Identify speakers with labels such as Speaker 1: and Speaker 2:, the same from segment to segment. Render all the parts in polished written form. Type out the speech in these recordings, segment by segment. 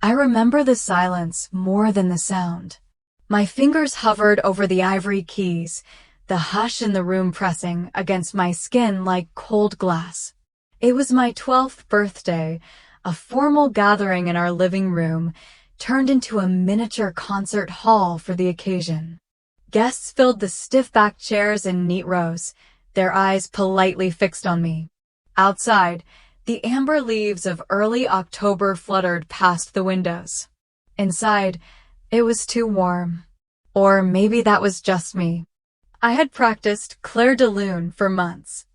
Speaker 1: I remember the silence more than the sound. My fingers hovered over the ivory keys, the hush in the room pressing against my skin like cold glass. It was my 12th birthday, a formal gathering in our living room, turned into a miniature concert hall for the occasion. Guests filled the stiff-backed chairs in neat rows, their eyes politely fixed on me. Outside, the amber leaves of early October fluttered past the windows. Inside, it was too warm. Or maybe that was just me. I had practiced Clair de Lune for months.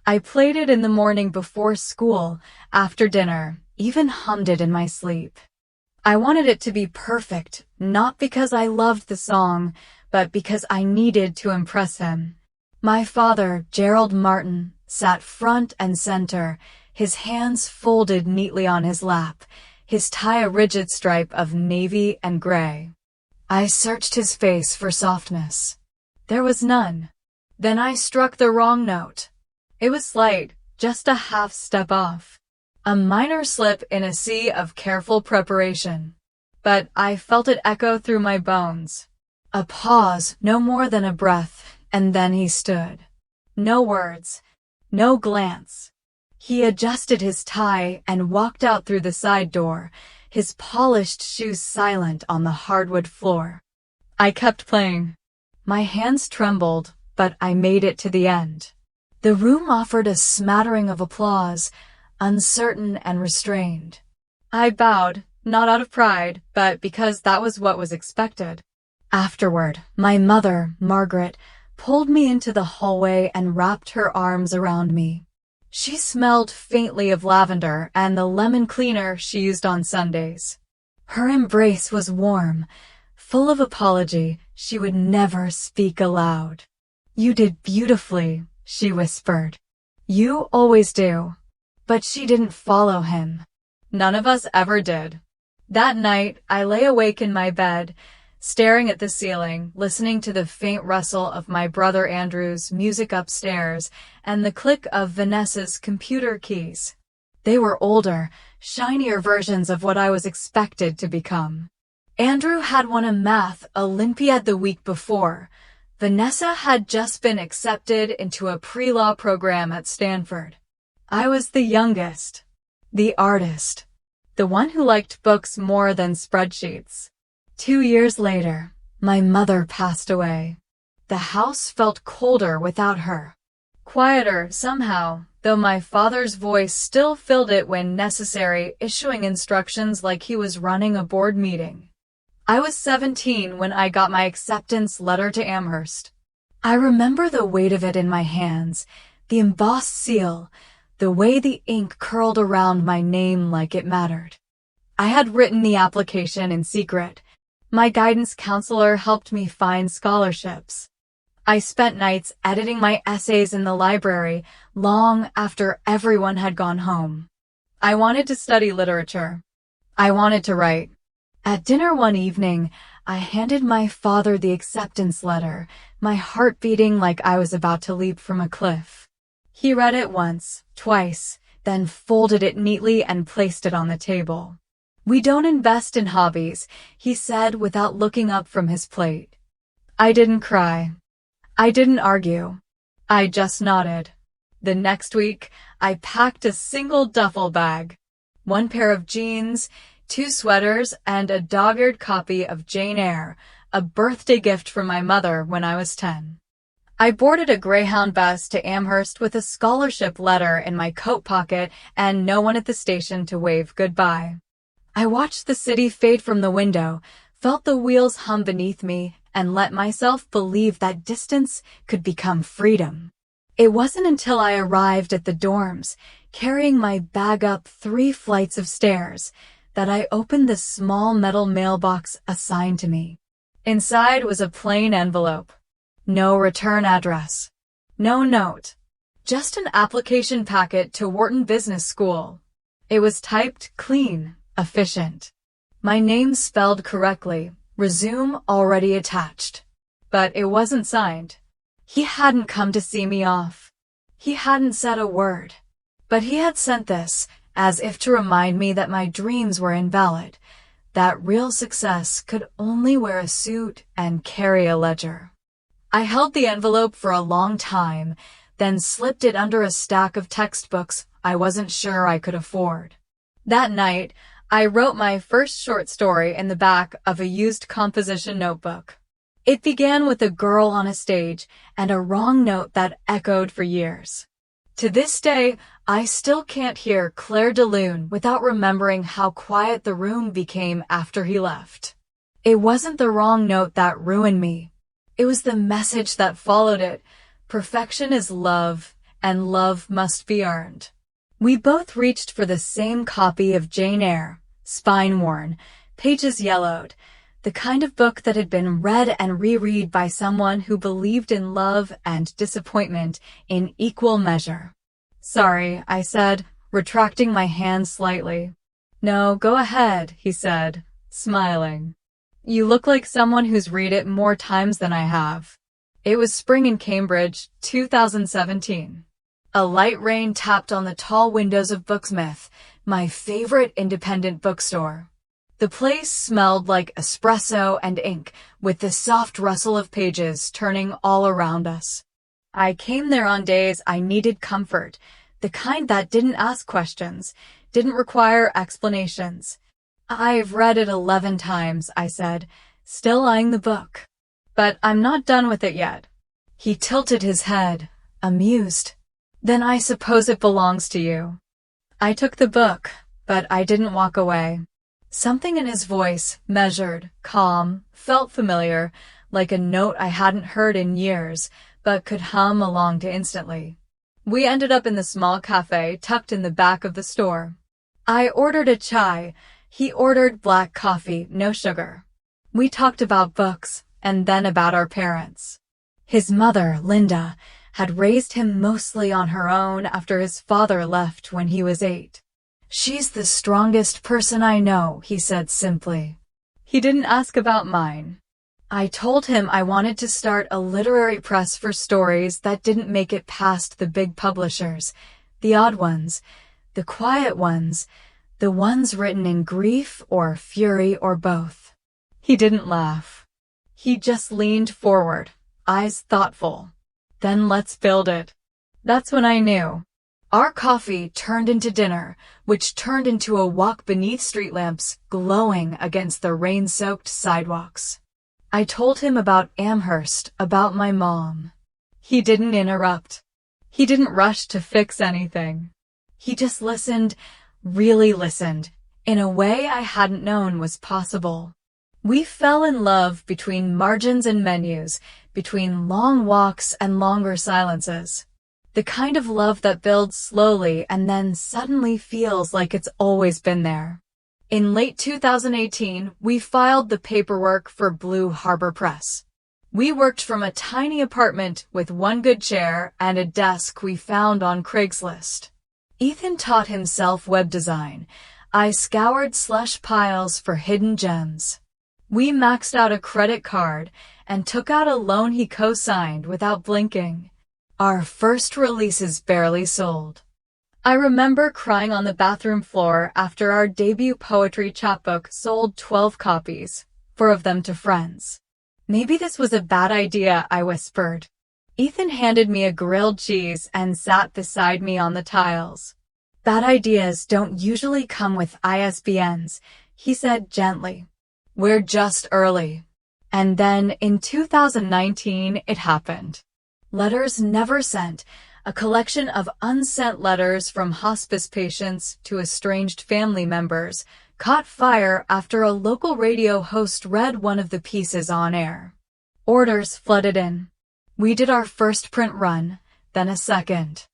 Speaker 1: I played it in the morning before school, after dinner, even hummed it in my sleep. I wanted it to be perfect, not because I loved the song, but because I needed to impress him. My father, Gerald Martin, sat front and center, his hands folded neatly on his lap, his tie a rigid stripe of navy and gray. I searched his face for softness. There was none. Then I struck the wrong note. It was slight, just a half step off. A minor slip in a sea of careful preparation. But I felt it echo through my bones. A pause, no more than a breath, and then he stood. No words, no glance. He adjusted his tie and walked out through the side door, his polished shoes silent on the hardwood floor. I kept playing. My hands trembled, but I made it to the end. The room offered a smattering of applause, uncertain and restrained. I bowed, not out of pride, but because that was what was expected. Afterward, my mother, Margaret, pulled me into the hallway and wrapped her arms around me. She smelled faintly of lavender and the lemon cleaner she used on Sundays. Her embrace was warm, full of apology she would never speak aloud. "You did beautifully," she whispered. "You always do." But she didn't follow him. None of us ever did. That night, I lay awake in my bed, staring at the ceiling, listening to the faint rustle of my brother Andrew's music upstairs and the click of Vanessa's computer keys. They were older, shinier versions of what I was expected to become. Andrew had won a math Olympiad the week before. Vanessa had just been accepted into a pre-law program at Stanford. I was the youngest, the artist, the one who liked books more than spreadsheets. 2 years later, my mother passed away. The house felt colder without her. Quieter, somehow, though my father's voice still filled it when necessary, issuing instructions like he was running a board meeting. I was 17 when I got my acceptance letter to Amherst. I remember the weight of it in my hands, the embossed seal, the way the ink curled around my name like it mattered. I had written the application in secret. My guidance counselor helped me find scholarships. I spent nights editing my essays in the library long after everyone had gone home. I wanted to study literature. I wanted to write. At dinner one evening, I handed my father the acceptance letter, my heart beating like I was about to leap from a cliff. He read it once, twice, then folded it neatly and placed it on the table. "We don't invest in hobbies," he said without looking up from his plate. I didn't cry. I didn't argue. I just nodded. The next week, I packed a single duffel bag. 1 pair of jeans, 2 sweaters, and a dog-eared copy of Jane Eyre, a birthday gift from my mother when I was 10. I boarded a Greyhound bus to Amherst with a scholarship letter in my coat pocket and no one at the station to wave goodbye. I watched the city fade from the window, felt the wheels hum beneath me, and let myself believe that distance could become freedom. It wasn't until I arrived at the dorms, carrying my bag up 3 flights of stairs, that I opened the small metal mailbox assigned to me. Inside was a plain envelope. No return address. No note. Just an application packet to Wharton Business School. It was typed clean, efficient. My name spelled correctly, resume already attached. But it wasn't signed. He hadn't come to see me off. He hadn't said a word. But he had sent this, as if to remind me that my dreams were invalid, that real success could only wear a suit and carry a ledger. I held the envelope for a long time, then slipped it under a stack of textbooks I wasn't sure I could afford. That night, I wrote my first short story in the back of a used composition notebook. It began with a girl on a stage and a wrong note that echoed for years. To this day, I still can't hear Claire de Lune without remembering how quiet the room became after he left. It wasn't the wrong note that ruined me. It was the message that followed it. Perfection is love, and love must be earned. We both reached for the same copy of Jane Eyre, spine-worn, pages yellowed, the kind of book that had been read and reread by someone who believed in love and disappointment in equal measure. "Sorry," I said, retracting my hand slightly. "No, go ahead," he said, smiling. "You look like someone who's read it more times than I have." It was spring in Cambridge, 2017. A light rain tapped on the tall windows of Booksmith, my favorite independent bookstore. The place smelled like espresso and ink, with the soft rustle of pages turning all around us. I came there on days I needed comfort, the kind that didn't ask questions, didn't require explanations. "I've read it 11 times, I said, still eyeing the book. "But I'm not done with it yet." He tilted his head, amused. "Then I suppose it belongs to you." I took the book, but I didn't walk away. Something in his voice, measured, calm, felt familiar, like a note I hadn't heard in years, but could hum along to instantly. We ended up in the small cafe tucked in the back of the store. I ordered a chai. He ordered black coffee, no sugar. We talked about books, and then about our parents. His mother, Linda, had raised him mostly on her own after his father left when he was 8. "She's the strongest person I know," he said simply. He didn't ask about mine. I told him I wanted to start a literary press for stories that didn't make it past the big publishers, the odd ones, the quiet ones, the ones written in grief or fury or both. He didn't laugh. He just leaned forward, eyes thoughtful. "Then let's build it." That's when I knew. Our coffee turned into dinner, which turned into a walk beneath street lamps, glowing against the rain-soaked sidewalks. I told him about Amherst, about my mom. He didn't interrupt. He didn't rush to fix anything. He just listened, really listened, in a way I hadn't known was possible. We fell in love between margins and menus, between long walks and longer silences. The kind of love that builds slowly and then suddenly feels like it's always been there. In late 2018, we filed the paperwork for Blue Harbor Press. We worked from a tiny apartment with one good chair and a desk we found on Craigslist. Ethan taught himself web design. I scoured slush piles for hidden gems. We maxed out a credit card and took out a loan he co-signed without blinking. Our first releases barely sold. I remember crying on the bathroom floor after our debut poetry chapbook sold 12 copies, 4 of them to friends. "Maybe this was a bad idea," I whispered. Ethan handed me a grilled cheese and sat beside me on the tiles. "Bad ideas don't usually come with ISBNs," he said gently. "We're just early." And then, in 2019, it happened. Letters Never Sent, a collection of unsent letters from hospice patients to estranged family members, caught fire after a local radio host read one of the pieces on air. Orders flooded in. We did our first print run, then a second.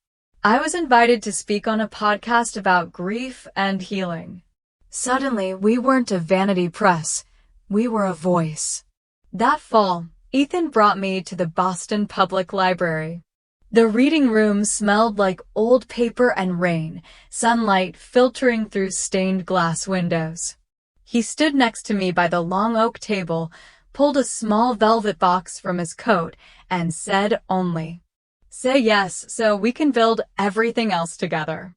Speaker 1: I was invited to speak on a podcast about grief and healing. Suddenly, we weren't a vanity press. We were a voice. That fall, Ethan brought me to the Boston Public Library. The reading room smelled like old paper and rain, sunlight filtering through stained glass windows. He stood next to me by the long oak table, pulled a small velvet box from his coat, and said only, "Say yes so we can build everything else together."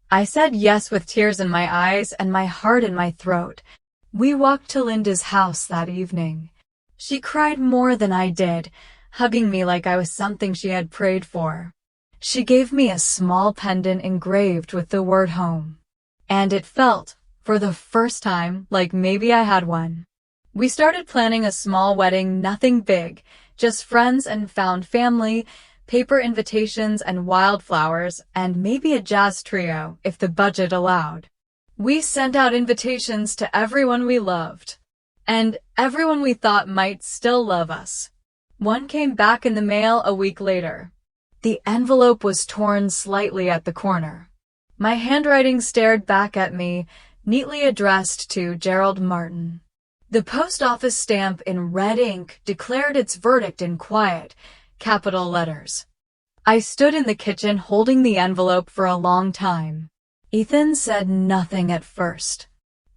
Speaker 1: I said yes with tears in my eyes and my heart in my throat. We walked to Linda's house that evening. She cried more than I did, hugging me like I was something she had prayed for. She gave me a small pendant engraved with the word home. And it felt, for the first time, like maybe I had one. We started planning a small wedding, nothing big, just friends and found family, paper invitations and wildflowers, and maybe a jazz trio, if the budget allowed. We sent out invitations to everyone we loved, and everyone we thought might still love us. One came back in the mail a week later. The envelope was torn slightly at the corner. My handwriting stared back at me, neatly addressed to Gerald Martin. The post office stamp in red ink declared its verdict in quiet, capital letters. I stood in the kitchen holding the envelope for a long time. Ethan said nothing at first.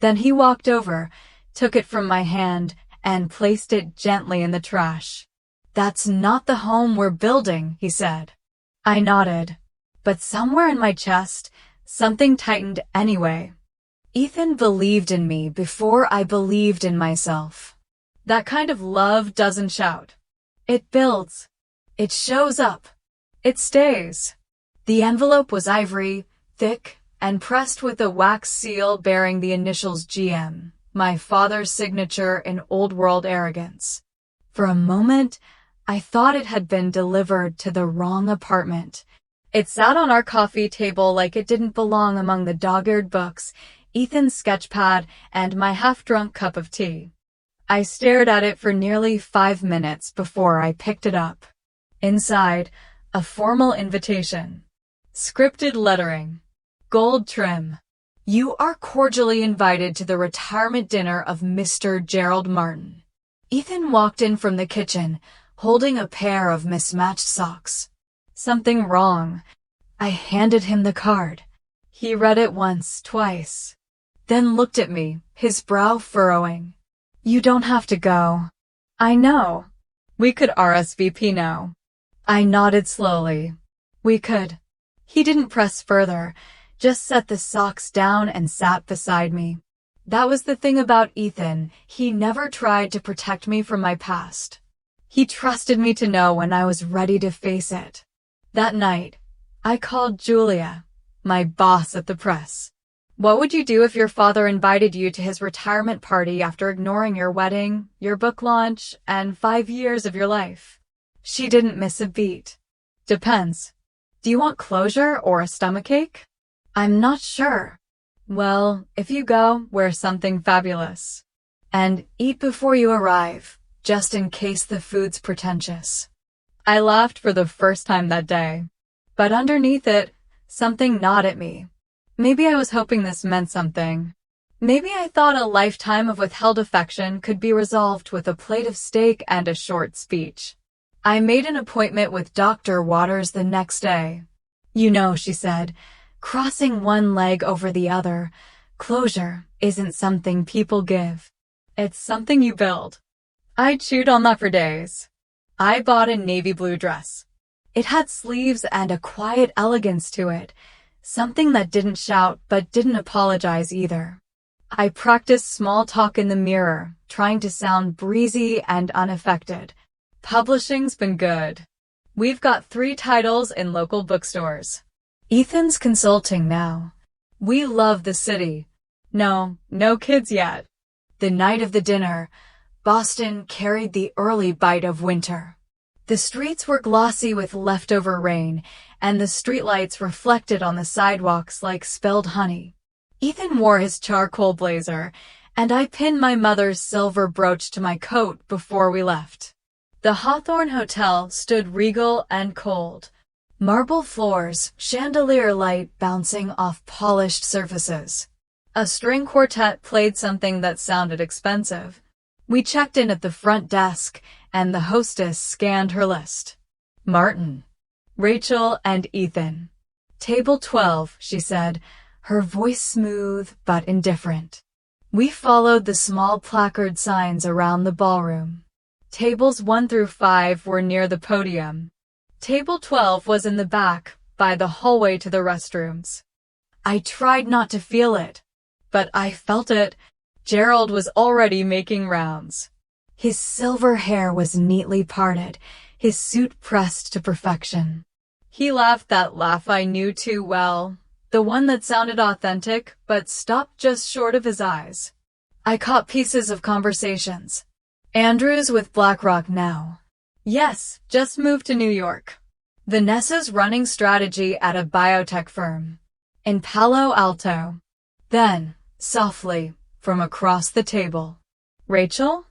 Speaker 1: Then he walked over, took it from my hand, and placed it gently in the trash. "That's not the home we're building," he said. I nodded, but somewhere in my chest, something tightened anyway. Ethan believed in me before I believed in myself. That kind of love doesn't shout. It builds. It shows up. It stays. The envelope was ivory, thick, and pressed with a wax seal bearing the initials GM, my father's signature in old-world arrogance. For a moment, I thought it had been delivered to the wrong apartment. It sat on our coffee table like it didn't belong among the dog-eared books, Ethan's sketchpad, and my half-drunk cup of tea. I stared at it for nearly 5 minutes before I picked it up. Inside, a formal invitation. Scripted lettering. Gold trim. "You are cordially invited to the retirement dinner of Mr. Gerald Martin." Ethan walked in from the kitchen, holding a pair of mismatched socks. Something wrong. I handed him the card. He read it once, twice. Then looked at me, his brow furrowing. "You don't have to go." "I know. We could RSVP now." I nodded slowly. "We could." He didn't press further, just set the socks down and sat beside me. That was the thing about Ethan. He never tried to protect me from my past. He trusted me to know when I was ready to face it. That night, I called Julia, my boss at the press. "What would you do if your father invited you to his retirement party after ignoring your wedding, your book launch, and 5 years of your life?" She didn't miss a beat. "Depends. Do you want closure or a stomachache?" "I'm not sure." "Well, if you go, wear something fabulous. And eat before you arrive, just in case the food's pretentious." I laughed for the first time that day. But underneath it, something gnawed at me. Maybe I was hoping this meant something. Maybe I thought a lifetime of withheld affection could be resolved with a plate of steak and a short speech. I made an appointment with Dr. Waters the next day. "You know," she said, crossing one leg over the other, "closure isn't something people give. It's something you build." I chewed on that for days. I bought a navy blue dress. It had sleeves and a quiet elegance to it, something that didn't shout but didn't apologize either. I practiced small talk in the mirror, trying to sound breezy and unaffected. Publishing's been good. We've got 3 titles in local bookstores. Ethan's consulting now. We love the city. No kids yet. The night of the dinner, Boston carried the early bite of winter. The streets were glossy with leftover rain, and the streetlights reflected on the sidewalks like spilled honey. Ethan wore his charcoal blazer, and I pinned my mother's silver brooch to my coat before we left. The Hawthorne Hotel stood regal and cold. Marble floors, chandelier light bouncing off polished surfaces. A string quartet played something that sounded expensive. We checked in at the front desk, and the hostess scanned her list. "Martin, Rachel, and Ethan. Table 12, she said, her voice smooth but indifferent. We followed the small placard signs around the ballroom. Tables 1 through 5 were near the podium. Table 12 was in the back, by the hallway to the restrooms. I tried not to feel it, but I felt it. Gerald was already making rounds. His silver hair was neatly parted, his suit pressed to perfection. He laughed that laugh I knew too well, the one that sounded authentic but stopped just short of his eyes. I caught pieces of conversations. Andrew's with BlackRock now. Yes, just moved to New York. Vanessa's running strategy at a biotech firm in Palo Alto. Then, softly, from across the table, Rachel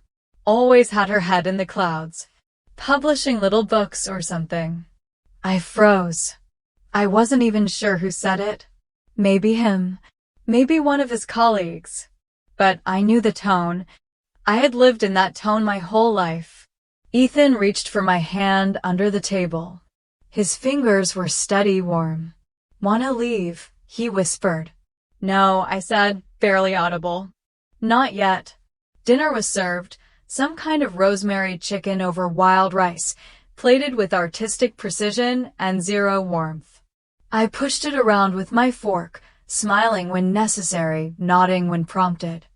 Speaker 1: always had her head in the clouds, publishing little books or something. I froze. I wasn't even sure who said it. Maybe him, maybe one of his colleagues. But I knew the tone. I had lived in that tone my whole life. Ethan reached for my hand under the table. His fingers were steady warm. "Wanna leave?" he whispered. "No," I said, barely audible. "Not yet." Dinner was served, some kind of rosemary chicken over wild rice, plated with artistic precision and zero warmth. I pushed it around with my fork, smiling when necessary, nodding when prompted.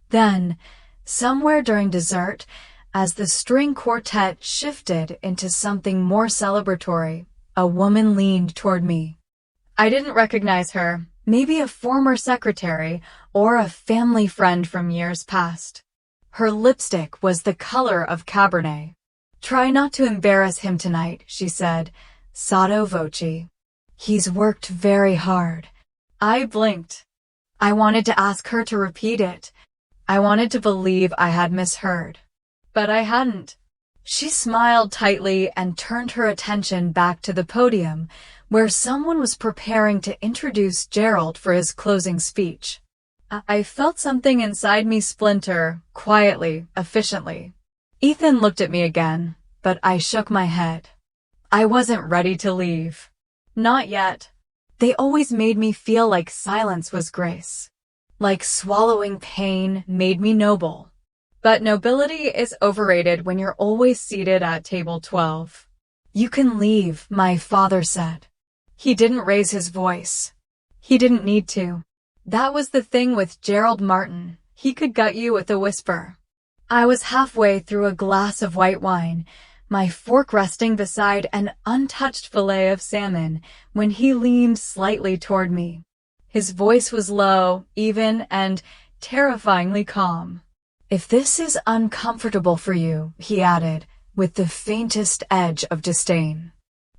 Speaker 1: Then, somewhere during dessert, as the string quartet shifted into something more celebratory, a woman leaned toward me. I didn't recognize her, maybe a former secretary or a family friend from years past. Her lipstick was the color of Cabernet. "Try not to embarrass him tonight," she said, sotto voce. "He's worked very hard." I blinked. I wanted to ask her to repeat it. I wanted to believe I had misheard. But I hadn't. She smiled tightly and turned her attention back to the podium, where someone was preparing to introduce Gerald for his closing speech. I felt something inside me splinter, quietly, efficiently. Ethan looked at me again, but I shook my head. I wasn't ready to leave. Not yet. They always made me feel like silence was grace. Like swallowing pain made me noble. But nobility is overrated when you're always seated at table 12. "You can leave," my father said. He didn't raise his voice. He didn't need to. That was the thing with Gerald Martin. He could gut you with a whisper. I was halfway through a glass of white wine, my fork resting beside an untouched fillet of salmon, when he leaned slightly toward me. His voice was low, even, and terrifyingly calm. "If this is uncomfortable for you," he added, with the faintest edge of disdain,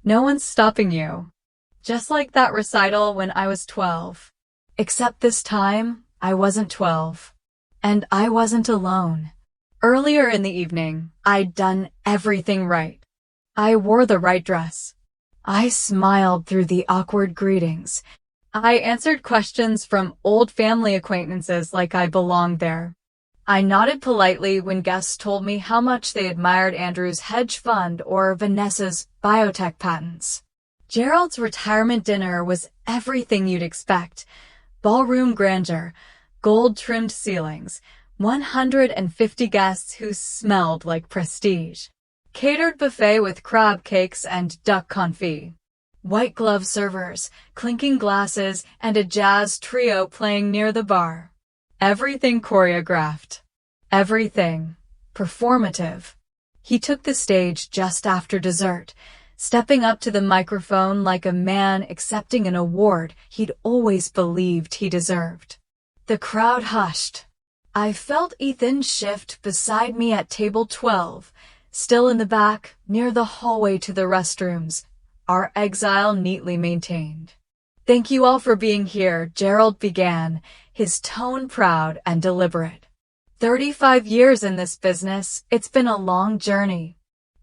Speaker 1: "no one's stopping you." Just like that recital when I was 12. Except this time, I wasn't 12. And I wasn't alone. Earlier in the evening, I'd done everything right. I wore the right dress. I smiled through the awkward greetings. I answered questions from old family acquaintances like I belonged there. I nodded politely when guests told me how much they admired Andrew's hedge fund or Vanessa's biotech patents. Gerald's retirement dinner was everything you'd expect. Ballroom grandeur, gold-trimmed ceilings, 150 guests who smelled like prestige. Catered buffet with crab cakes and duck confit. White glove servers, clinking glasses, and a jazz trio playing near the bar. Everything choreographed. Everything performative. He took the stage just after dessert, stepping up to the microphone like a man accepting an award he'd always believed he deserved. The crowd hushed. I felt Ethan shift beside me at table 12, still in the back, near the hallway to the restrooms, our exile neatly maintained. "Thank you all for being here," Gerald began, his tone proud and deliberate. 35 years in this business, it's been a long journey.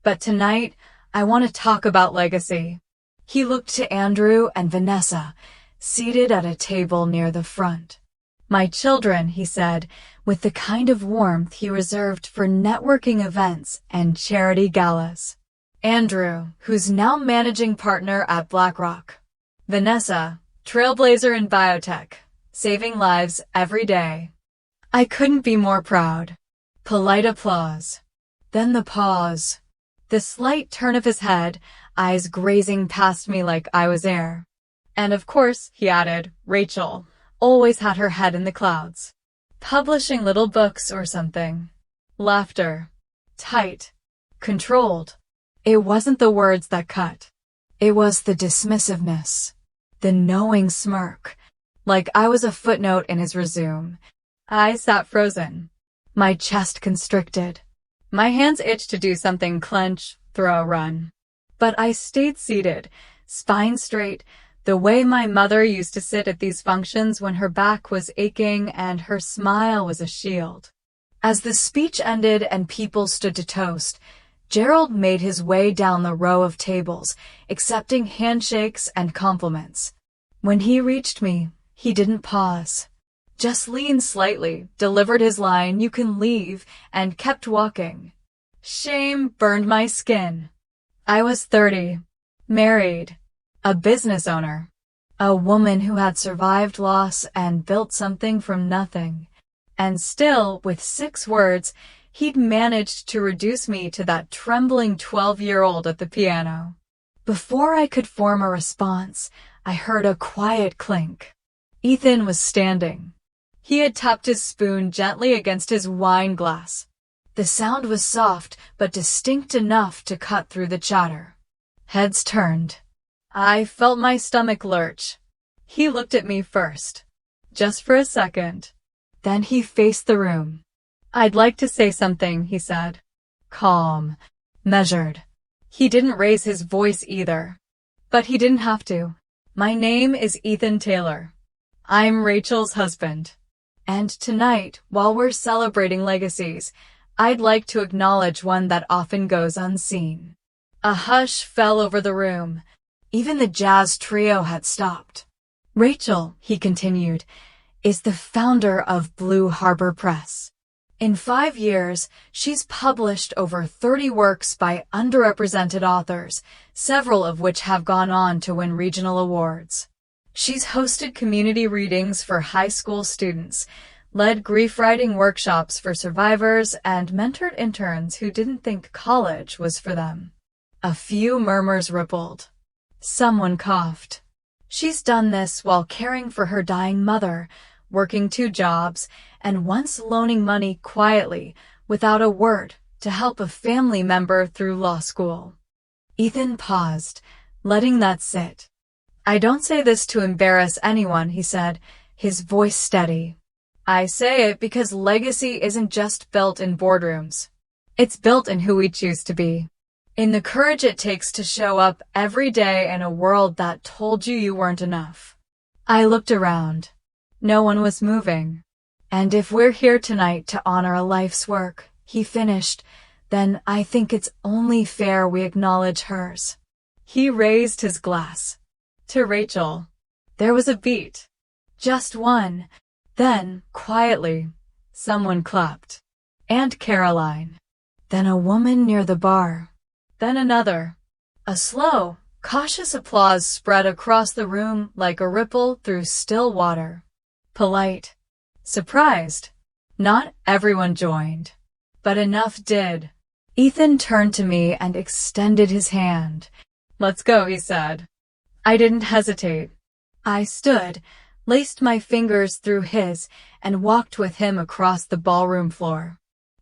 Speaker 1: But tonight, I want to talk about legacy. He looked to Andrew and Vanessa, seated at a table near the front. "My children," he said, with the kind of warmth he reserved for networking events and charity galas. Andrew, who's now managing partner at BlackRock. Vanessa, trailblazer in biotech, saving lives every day. I couldn't be more proud. Polite applause. Then the pause. The slight turn of his head, eyes grazing past me like I was air. And of course, he added, Rachel always had her head in the clouds. Publishing little books or something. Laughter. Tight. Controlled. It wasn't the words that cut. It was the dismissiveness. The knowing smirk. Like I was a footnote in his resume. I sat frozen. My chest constricted. My hands itched to do something: clench, throw, run. But I stayed seated, spine straight, the way my mother used to sit at these functions when her back was aching and her smile was a shield. As the speech ended and people stood to toast, Gerald made his way down the row of tables, accepting handshakes and compliments. When he reached me, he didn't pause. Just leaned slightly, delivered his line, "You can leave," and kept walking. Shame burned my skin. I was 30, married, a business owner, a woman who had survived loss and built something from nothing. And still, with 6 words, he'd managed to reduce me to that trembling 12-year-old at the piano. Before I could form a response, I heard a quiet clink. Ethan was standing. He had tapped his spoon gently against his wine glass. The sound was soft, but distinct enough to cut through the chatter. Heads turned. I felt my stomach lurch. He looked at me first. Just for a second. Then he faced the room. "I'd like to say something," he said. Calm. Measured. He didn't raise his voice either. But he didn't have to. "My name is Ethan Taylor. I'm Rachel's husband. And tonight, while we're celebrating legacies, I'd like to acknowledge one that often goes unseen." A hush fell over the room. Even the jazz trio had stopped. "Rachel," he continued, "is the founder of Blue Harbor Press. In 5 years, she's published over 30 works by underrepresented authors, several of which have gone on to win regional awards. She's hosted community readings for high school students, led grief writing workshops for survivors, and mentored interns who didn't think college was for them." A few murmurs rippled. Someone coughed. "She's done this while caring for her dying mother, working 2 jobs, and once loaning money quietly, without a word, to help a family member through law school." Ethan paused, letting that sit. "I don't say this to embarrass anyone," he said, his voice steady. "I say it because legacy isn't just built in boardrooms. It's built in who we choose to be. In the courage it takes to show up every day in a world that told you weren't enough." I looked around. No one was moving. "And if we're here tonight to honor a life's work," he finished, "then I think it's only fair we acknowledge hers." He raised his glass. "To Rachel." There was a beat. Just one. Then, quietly, someone clapped. "Aunt Caroline." Then a woman near the bar. Then another. A slow, cautious applause spread across the room like a ripple through still water. Polite. Surprised. Not everyone joined. But enough did. Ethan turned to me and extended his hand. "Let's go," he said. I didn't hesitate. I stood, laced my fingers through his, and walked with him across the ballroom floor.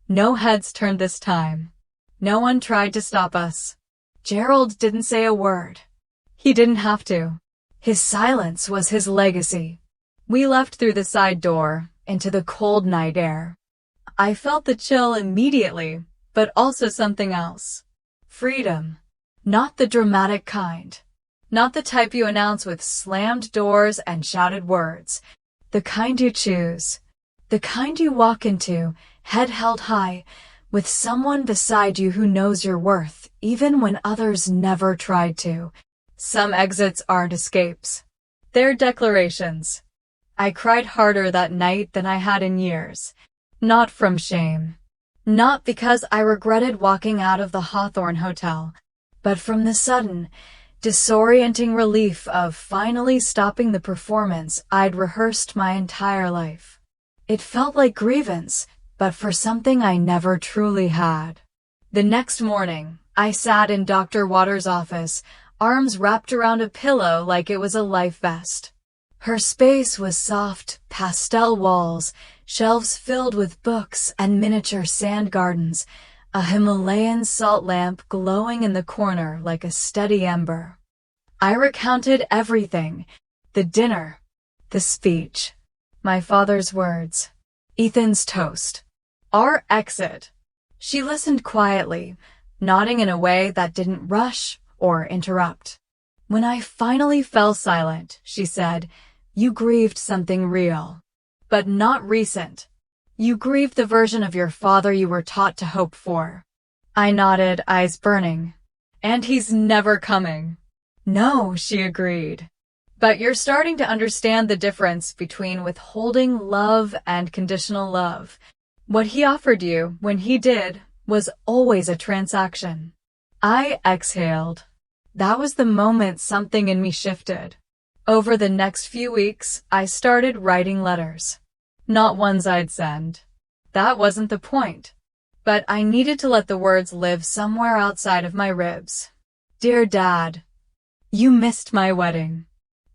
Speaker 1: No heads turned this time. No one tried to stop us. Gerald didn't say a word. He didn't have to. His silence was his legacy. We left through the side door, into the cold night air. I felt the chill immediately, but also something else. Freedom. Not the dramatic kind. Not the type you announce with slammed doors and shouted words. The kind you choose. The kind you walk into, head held high, with someone beside you who knows your worth, even when others never tried to. Some exits aren't escapes. They're declarations. I cried harder that night than I had in years. Not from shame. Not because I regretted walking out of the Hawthorne Hotel, but from the sudden, disorienting relief of finally stopping the performance I'd rehearsed my entire life. It felt like grievance, but for something I never truly had. The next morning, I sat in Dr. Waters' office, arms wrapped around a pillow like it was a life vest. Her space was soft, pastel walls, shelves filled with books and miniature sand gardens, a Himalayan salt lamp glowing in the corner like a steady ember. I recounted everything: the dinner, the speech, my father's words, Ethan's toast, our exit. She listened quietly, nodding in a way that didn't rush or interrupt. When I finally fell silent, she said, "You grieved something real, but not recent. You grieved the version of your father you were taught to hope for." I nodded, eyes burning. "And he's never coming." "No," she agreed. "But you're starting to understand the difference between withholding love and conditional love. What he offered you, when he did, was always a transaction." I exhaled. That was the moment something in me shifted. Over the next few weeks, I started writing letters. Not ones I'd send. That wasn't the point. But I needed to let the words live somewhere outside of my ribs. "Dear Dad, you missed my wedding.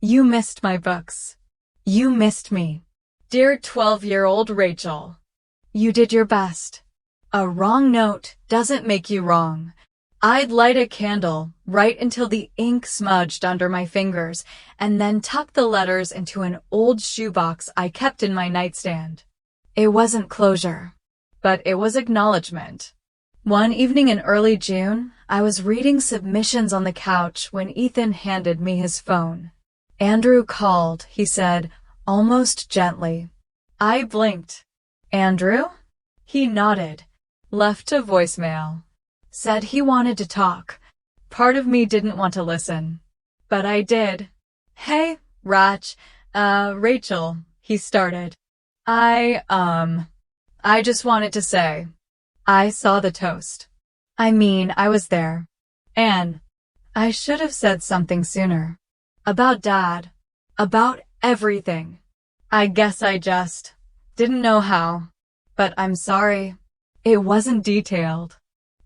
Speaker 1: You missed my books. You missed me. Dear 12-year-old Rachel, you did your best. A wrong note doesn't make you wrong." I'd light a candle, right until the ink smudged under my fingers, and then tuck the letters into an old shoebox I kept in my nightstand. It wasn't closure, but it was acknowledgement. One evening in early June, I was reading submissions on the couch when Ethan handed me his phone. "Andrew called," he said, almost gently. I blinked. "Andrew?" He nodded. "Left a voicemail. Said he wanted to talk." Part of me didn't want to listen, but I did. "Hey, Rachel," he started. I just wanted to say, I saw the toast. I was there. And I should have said something sooner. About Dad. About everything. I guess I just didn't know how. But I'm sorry. It wasn't detailed.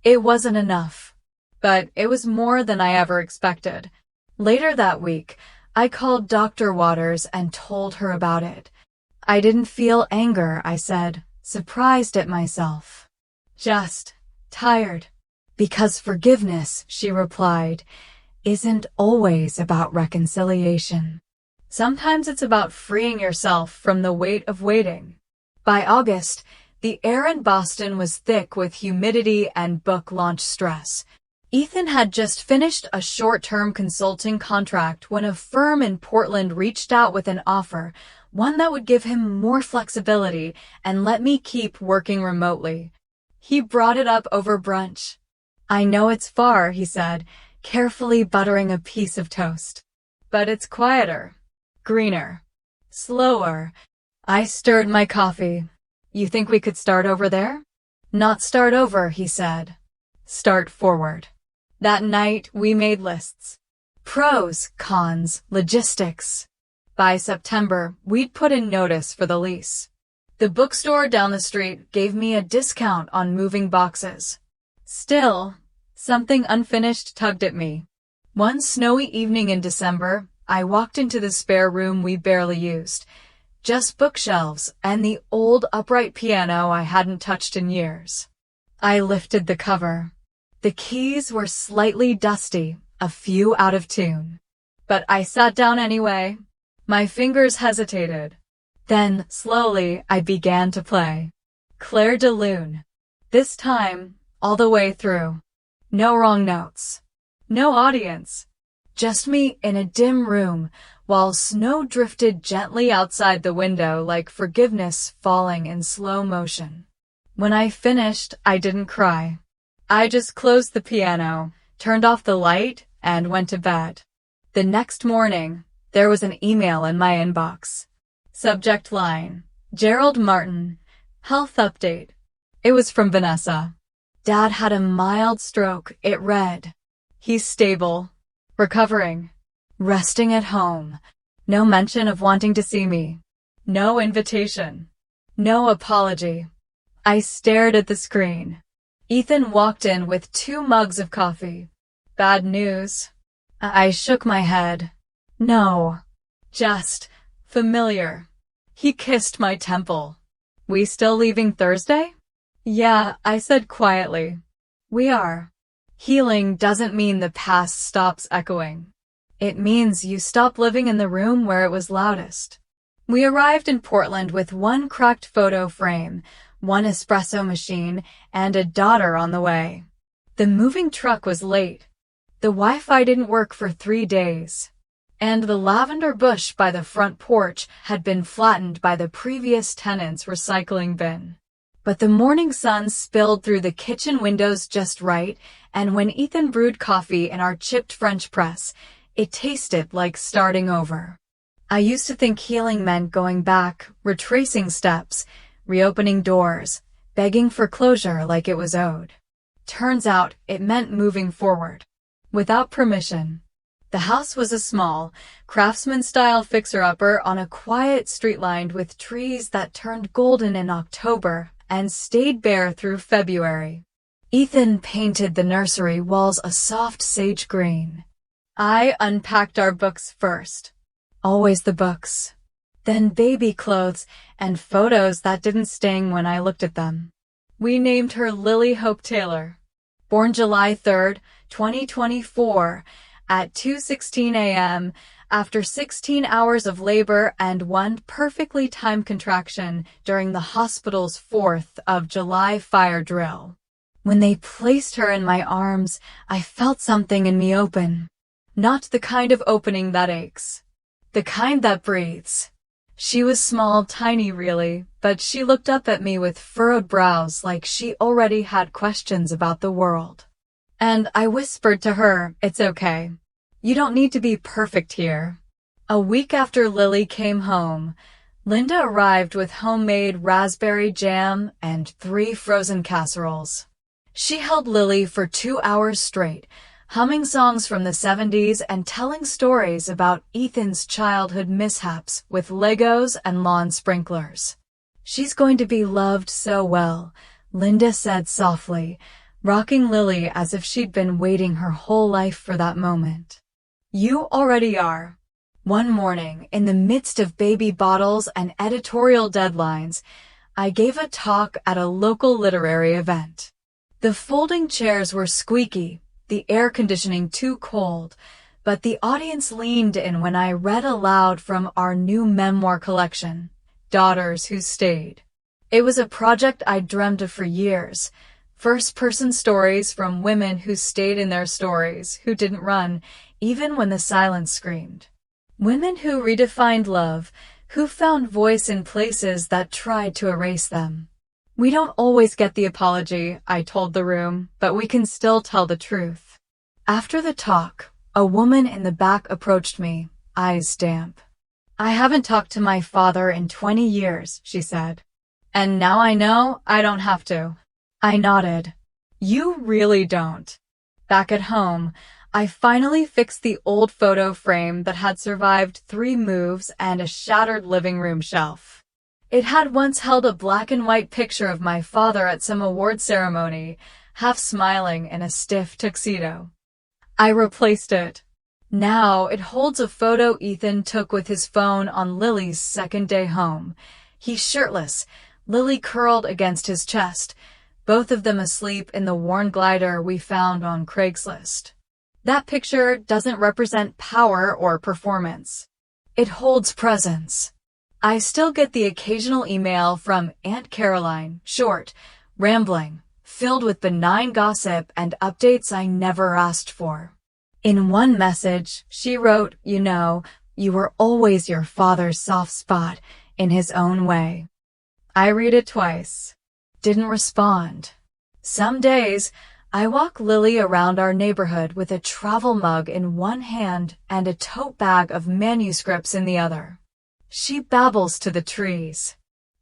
Speaker 1: It wasn't enough. But it was more than I ever expected. Later that week, I called Dr. Waters and told her about it. I didn't feel anger, I said, surprised at myself. Just tired. "Because forgiveness," she replied, "isn't always about reconciliation. Sometimes it's about freeing yourself from the weight of waiting." By August, the air in Boston was thick with humidity and book launch stress. Ethan had just finished a short-term consulting contract when a firm in Portland reached out with an offer, one that would give him more flexibility and let me keep working remotely. He brought it up over brunch. "I know it's far," he said, carefully buttering a piece of toast. "But it's quieter, greener, slower." I stirred my coffee. "You think we could start over there?" "Not start over," he said. "Start forward." That night, we made lists. Pros, cons, logistics. By September, we'd put in notice for the lease. The bookstore down the street gave me a discount on moving boxes. Still, something unfinished tugged at me. One snowy evening in December, I walked into the spare room we barely used. Just bookshelves and the old upright piano I hadn't touched in years. I lifted the cover. The keys were slightly dusty, a few out of tune. But I sat down anyway. My fingers hesitated. Then, slowly, I began to play. Claire de Lune. This time, all the way through. No wrong notes. No audience. Just me in a dim room, while snow drifted gently outside the window like forgiveness falling in slow motion. When I finished, I didn't cry. I just closed the piano, turned off the light, and went to bed. The next morning, there was an email in my inbox. Subject line, Gerald Martin, health update. It was from Vanessa. Dad had a mild stroke, it read. He's stable, recovering, resting at home. No mention of wanting to see me. No invitation. No apology. I stared at the screen. Ethan walked in with 2 mugs of coffee. Bad news. I shook my head. No. Just familiar. He kissed my temple. We still leaving Thursday? Yeah, I said quietly. We are. Healing doesn't mean the past stops echoing. It means you stop living in the room where it was loudest. We arrived in Portland with one cracked photo frame, one espresso machine, and a daughter on the way. The moving truck was late. The Wi-Fi didn't work for 3 days. And the lavender bush by the front porch had been flattened by the previous tenant's recycling bin. But the morning sun spilled through the kitchen windows just right, and when Ethan brewed coffee in our chipped French press, it tasted like starting over. I used to think healing meant going back, retracing steps, reopening doors, begging for closure like it was owed. Turns out it meant moving forward. Without permission. The house was a small, craftsman-style fixer-upper on a quiet street lined with trees that turned golden in October and stayed bare through February. Ethan painted the nursery walls a soft sage green. I unpacked our books first. Always the books. Then baby clothes and photos that didn't sting when I looked at them. We named her Lily Hope Taylor. Born July 3rd, 2024, at 2:16 a.m., after 16 hours of labor and one perfectly timed contraction during the hospital's 4th of July fire drill. When they placed her in my arms, I felt something in me open. Not the kind of opening that aches. The kind that breathes. She was small, tiny really, but she looked up at me with furrowed brows like she already had questions about the world. And I whispered to her, "It's okay. You don't need to be perfect here." A week after Lily came home, Linda arrived with homemade raspberry jam and 3 frozen casseroles. She held Lily for 2 hours straight, humming songs from the 70s and telling stories about Ethan's childhood mishaps with Legos and lawn sprinklers. "She's going to be loved so well," Linda said softly, rocking Lily as if she'd been waiting her whole life for that moment. "You already are." One morning, in the midst of baby bottles and editorial deadlines, I gave a talk at a local literary event. The folding chairs were squeaky, the air conditioning too cold, but the audience leaned in when I read aloud from our new memoir collection, Daughters Who Stayed. It was a project I'd dreamed of for years. First-person stories from women who stayed in their stories, who didn't run, even when the silence screamed. Women who redefined love, who found voice in places that tried to erase them. "We don't always get the apology," I told the room, "but we can still tell the truth." After the talk, a woman in the back approached me, eyes damp. "I haven't talked to my father in 20 years, she said. "And now I know I don't have to." I nodded. "You really don't." Back at home, I finally fixed the old photo frame that had survived 3 moves and a shattered living room shelf. It had once held a black and white picture of my father at some award ceremony, half smiling in a stiff tuxedo. I replaced it. Now it holds a photo Ethan took with his phone on Lily's second day home. He's shirtless, Lily curled against his chest, both of them asleep in the worn glider we found on Craigslist. That picture doesn't represent power or performance. It holds presence. I still get the occasional email from Aunt Caroline, short, rambling, filled with benign gossip and updates I never asked for. In one message, she wrote, "You know, you were always your father's soft spot, in his own way." I read it twice. Didn't respond. Some days, I walk Lily around our neighborhood with a travel mug in one hand and a tote bag of manuscripts in the other. She babbles to the trees.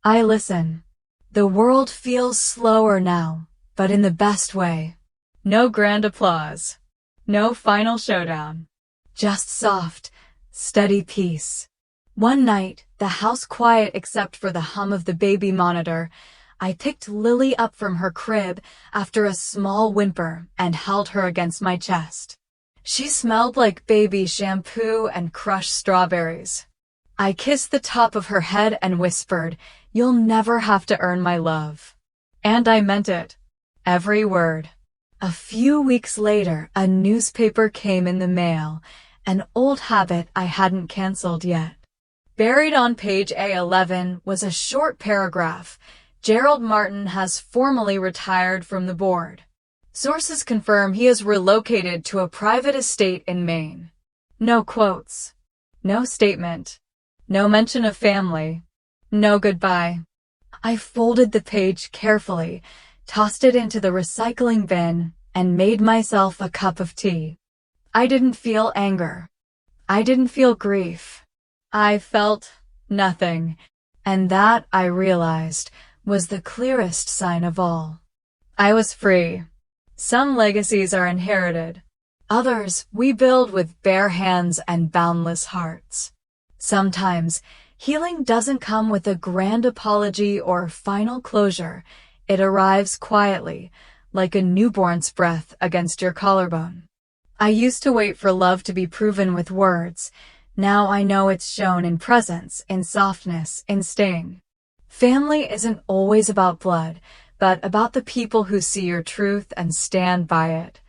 Speaker 1: I listen. The world feels slower now, but in the best way. No grand applause. No final showdown. Just soft, steady peace. One night, the house quiet except for the hum of the baby monitor, I picked Lily up from her crib after a small whimper and held her against my chest. She smelled like baby shampoo and crushed strawberries. I kissed the top of her head and whispered, You'll never have to earn my love. And I meant it. Every word. A few weeks later, a newspaper came in the mail, an old habit I hadn't canceled yet. Buried on page A11 was a short paragraph. Gerald Martin has formally retired from the board. Sources confirm he is relocated to a private estate in Maine. No quotes. No statement. No mention of family. No goodbye. I folded the page carefully, tossed it into the recycling bin, and made myself a cup of tea. I didn't feel anger. I didn't feel grief. I felt nothing. And that, I realized, was the clearest sign of all. I was free. Some legacies are inherited. Others we build with bare hands and boundless hearts. Sometimes, healing doesn't come with a grand apology or final closure. It arrives quietly, like a newborn's breath against your collarbone. I used to wait for love to be proven with words. Now I know it's shown in presence, in softness, in sting. Family isn't always about blood, but about the people who see your truth and stand by it.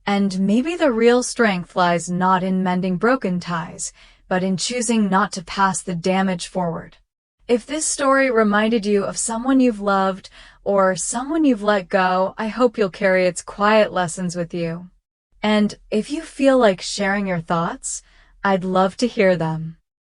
Speaker 1: And maybe the real strength lies not in mending broken ties, but in choosing not to pass the damage forward. If this story reminded you of someone you've loved or someone you've let go, I hope you'll carry its quiet lessons with you. And if you feel like sharing your thoughts, I'd love to hear them.